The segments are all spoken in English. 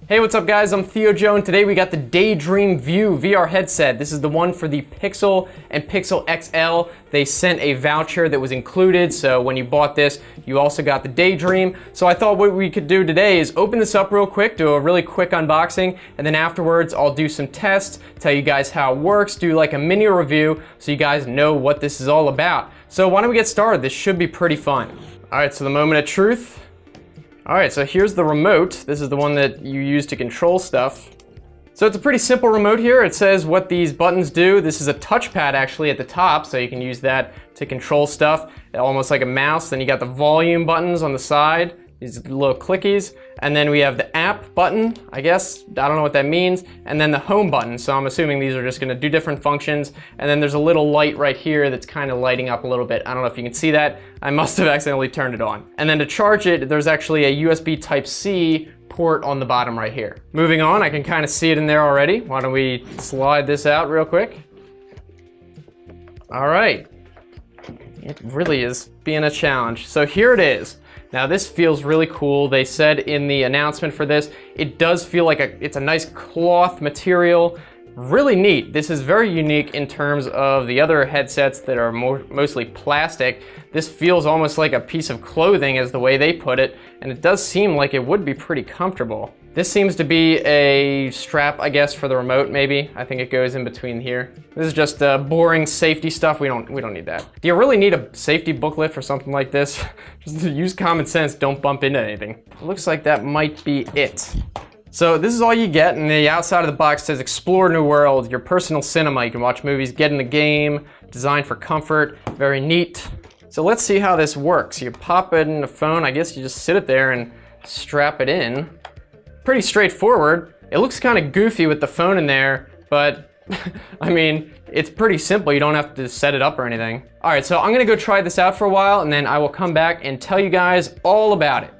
Hey, what's up guys? I'm Theo Joe, and today we got the Daydream View VR headset. This is the one for the Pixel and Pixel XL. They sent a voucher that was included, so when you bought this, you also got the Daydream. So I thought what we could do today is open this up real quick, do a really quick unboxing, and then afterwards I'll do some tests, tell you guys how it works, do like a mini review so you guys know what this is all about. So why don't we get started? This should be pretty fun. All right, so the moment of truth. All right, so here's the remote. This is the one that you use to control stuff. So it's a pretty simple remote here. It says what these buttons do. This is a touchpad actually at the top, so you can use that to control stuff, almost like a mouse. Then you got the volume buttons on the side, these little clickies. And then we have the app button, I guess. I don't know what that means. And then the home button. So I'm assuming these are just gonna do different functions. And then there's a little light right here that's kind of lighting up a little bit. I don't know if you can see that. I must have accidentally turned it on. And then to charge it, there's actually a USB Type-C port on the bottom right here. Moving on, I can kind of see it in there already. Why don't we slide this out real quick? All right. It really is being a challenge. So here it is. Now this feels really cool. They said in the announcement for this, it does feel like it's a nice cloth material. Really neat. This is very unique in terms of the other headsets that are mostly plastic. This feels almost like a piece of clothing is the way they put it, and it does seem like it would be pretty comfortable. This seems to be a strap, I guess, for the remote maybe. I think it goes in between here. This is just boring safety stuff. We don't need that. Do you really need a safety booklet for something like this? Just use common sense, don't bump into anything. It looks like that might be it. So this is all you get, and the outside of the box says explore new world, your personal cinema. You can watch movies, get in the game, designed for comfort, very neat. So let's see how this works. You pop it in the phone, I guess you just sit it there and strap it in. Pretty straightforward. It looks kind of goofy with the phone in there, but I mean, it's pretty simple. You don't have to set it up or anything. All right, so I'm gonna go try this out for a while, and then I will come back and tell you guys all about it.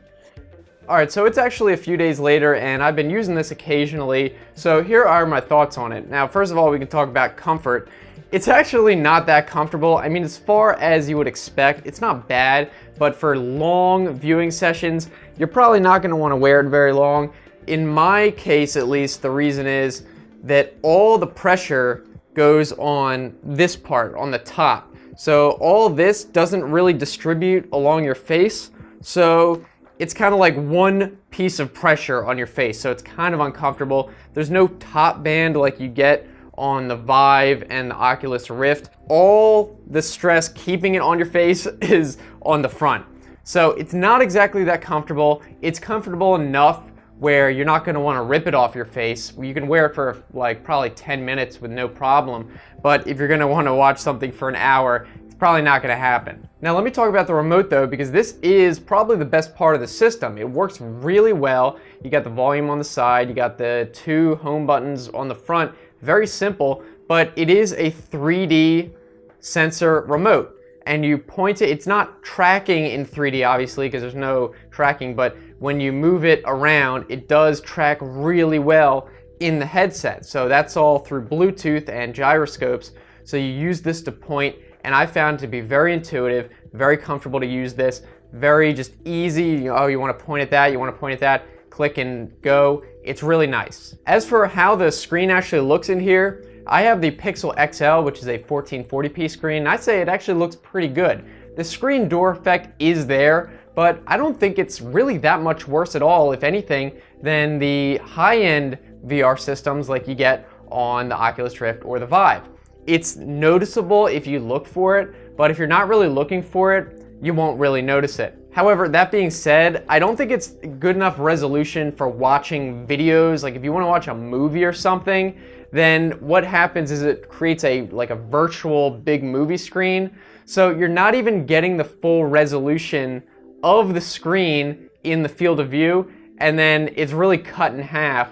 All right, so it's actually a few days later, and I've been using this occasionally. So here are my thoughts on it. Now, first of all, we can talk about comfort. It's actually not that comfortable. I mean, as far as you would expect, it's not bad, but for long viewing sessions, you're probably not gonna wanna wear it very long. In my case, at least, the reason is that all the pressure goes on this part, on the top. So all this doesn't really distribute along your face. So it's kind of like one piece of pressure on your face. So it's kind of uncomfortable. There's no top band like you get on the Vive and the Oculus Rift. All the stress keeping it on your face is on the front. So it's not exactly that comfortable. It's comfortable enough where you're not gonna wanna rip it off your face. You can wear it for like probably 10 minutes with no problem. But if you're gonna wanna watch something for an hour, it's probably not gonna happen. Now let me talk about the remote though, because this is probably the best part of the system. It works really well. You got the volume on the side, you got the two home buttons on the front. Very simple, but it is a 3D sensor remote. And you point it, it's not tracking in 3D obviously, because there's no tracking, but when you move it around, it does track really well in the headset. So that's all through Bluetooth and gyroscopes. So you use this to point, and I found it to be very intuitive, very comfortable to use this, very just easy. Oh, you want to point at that, you want to point at that, click and go. It's really nice. As for how the screen actually looks in here, I have the Pixel XL, which is a 1440p screen. I'd say it actually looks pretty good. The screen door effect is there, but I don't think it's really that much worse at all, if anything, than the high-end VR systems like you get on the Oculus Rift or the Vive. It's noticeable if you look for it, but if you're not really looking for it, you won't really notice it. However, that being said, I don't think it's good enough resolution for watching videos. Like if you want to watch a movie or something, then what happens is it creates a virtual big movie screen. So you're not even getting the full resolution of the screen in the field of view, and then it's really cut in half,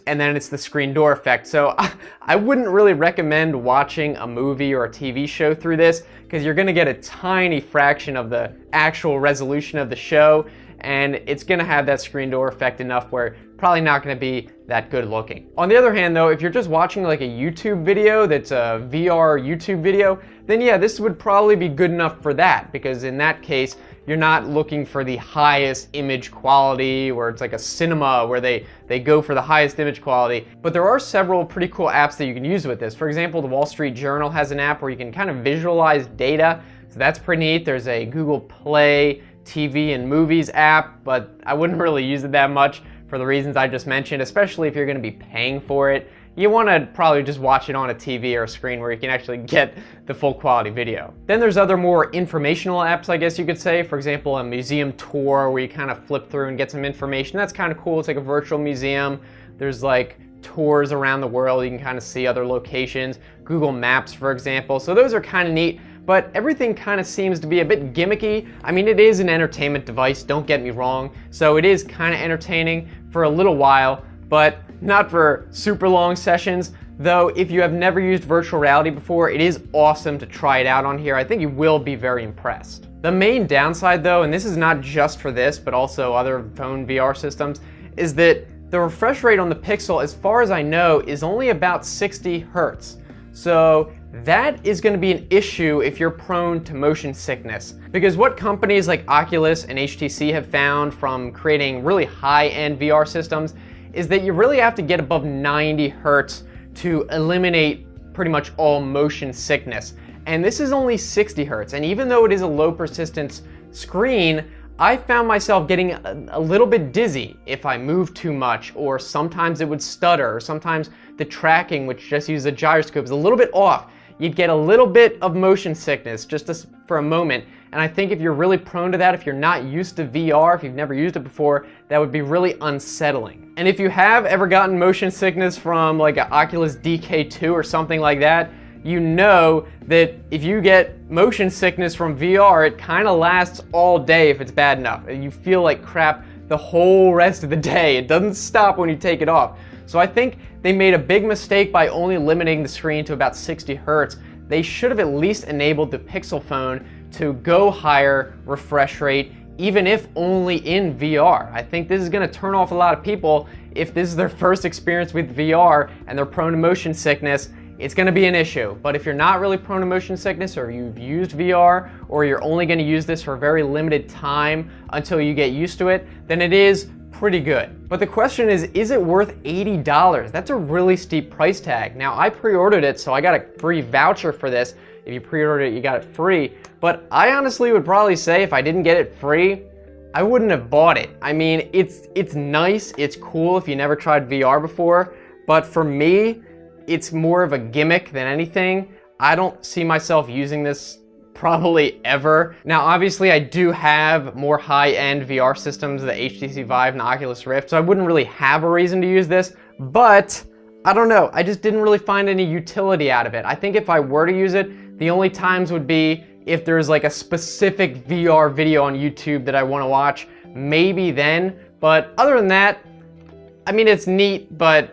and then it's the screen door effect. So I wouldn't really recommend watching a movie or a TV show through this, because you're gonna get a tiny fraction of the actual resolution of the show, and it's gonna have that screen door effect enough where probably not gonna be that good looking. On the other hand though, if you're just watching like a YouTube video that's a VR YouTube video, then yeah, this would probably be good enough for that, because in that case, you're not looking for the highest image quality where it's like a cinema where they go for the highest image quality. But there are several pretty cool apps that you can use with this. For example, the Wall Street Journal has an app where you can kind of visualize data. So that's pretty neat. There's a Google Play TV and Movies app, but I wouldn't really use it that much for the reasons I just mentioned, especially if you're gonna be paying for it. You want to probably just watch it on a TV or a screen where you can actually get the full quality video. Then there's other more informational apps, I guess you could say. For example, a museum tour where you kind of flip through and get some information. That's kind of cool. It's like a virtual museum. There's like tours around the world. You can kind of see other locations. Google Maps, for example. So those are kind of neat. But everything kind of seems to be a bit gimmicky. I mean, it is an entertainment device, don't get me wrong. So it is kind of entertaining for a little while, but not for super long sessions. Though if you have never used virtual reality before, it is awesome to try it out on here. I think you will be very impressed. The main downside though, and this is not just for this, but also other phone VR systems, is that the refresh rate on the Pixel, as far as I know, is only about 60 Hertz. So that is going to be an issue if you're prone to motion sickness. Because what companies like Oculus and HTC have found from creating really high-end VR systems is that you really have to get above 90 Hertz to eliminate pretty much all motion sickness. And this is only 60 Hertz. And even though it is a low persistence screen, I found myself getting a little bit dizzy if I moved too much, or sometimes it would stutter, or sometimes the tracking, which just uses a gyroscope, is a little bit off. You'd get a little bit of motion sickness just for a moment. And I think if you're really prone to that, if you're not used to VR, if you've never used it before, that would be really unsettling. And if you have ever gotten motion sickness from like an Oculus DK2 or something like that, you know that if you get motion sickness from VR, it kind of lasts all day if it's bad enough. You feel like crap the whole rest of the day. It doesn't stop when you take it off. So I think they made a big mistake by only limiting the screen to about 60 Hertz. They should have at least enabled the Pixel phone to go higher refresh rate, even if only in VR. I think this is going to turn off a lot of people if this is their first experience with VR and they're prone to motion sickness. It's going to be an issue. But if you're not really prone to motion sickness, or you've used VR, or you're only going to use this for a very limited time until you get used to it, then it is pretty good. But the question is it worth $80? That's a really steep price tag. Now, I pre-ordered it, so I got a free voucher for this. If you pre-ordered it, you got it free. But I honestly would probably say if I didn't get it free, I wouldn't have bought it. I mean, it's nice, it's cool if you never tried VR before, but for me, it's more of a gimmick than anything. I don't see myself using this probably ever. Now, obviously, I do have more high-end VR systems, the HTC Vive and the Oculus Rift, so I wouldn't really have a reason to use this, but I don't know. I just didn't really find any utility out of it. I think if I were to use it, the only times would be if there's like a specific VR video on YouTube that I want to watch, maybe then. But other than that, I mean, it's neat, but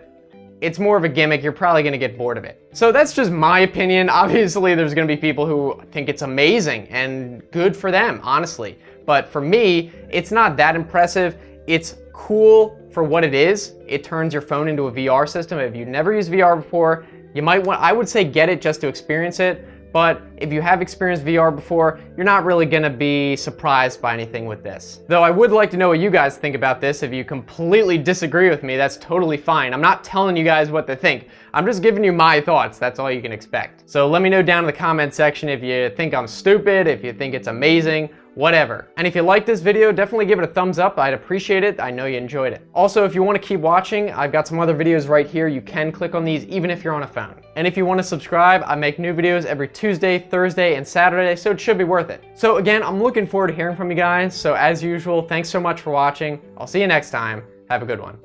it's more of a gimmick. You're probably gonna get bored of it. So that's just my opinion. Obviously, there's gonna be people who think it's amazing and good for them, honestly. But for me, it's not that impressive. It's cool for what it is. It turns your phone into a VR system. If you've never used VR before, you might want, I would say get it just to experience it. But if you have experienced VR before, you're not really gonna be surprised by anything with this. Though I would like to know what you guys think about this. If you completely disagree with me, that's totally fine. I'm not telling you guys what to think. I'm just giving you my thoughts. That's all you can expect. So let me know down in the comment section if you think I'm stupid, if you think it's amazing, whatever. And if you like this video, definitely give it a thumbs up. I'd appreciate it. I know you enjoyed it. Also, if you want to keep watching, I've got some other videos right here. You can click on these even if you're on a phone. And if you want to subscribe, I make new videos every Tuesday, Thursday, and Saturday, so it should be worth it. So again, I'm looking forward to hearing from you guys. So as usual, thanks so much for watching. I'll see you next time. Have a good one.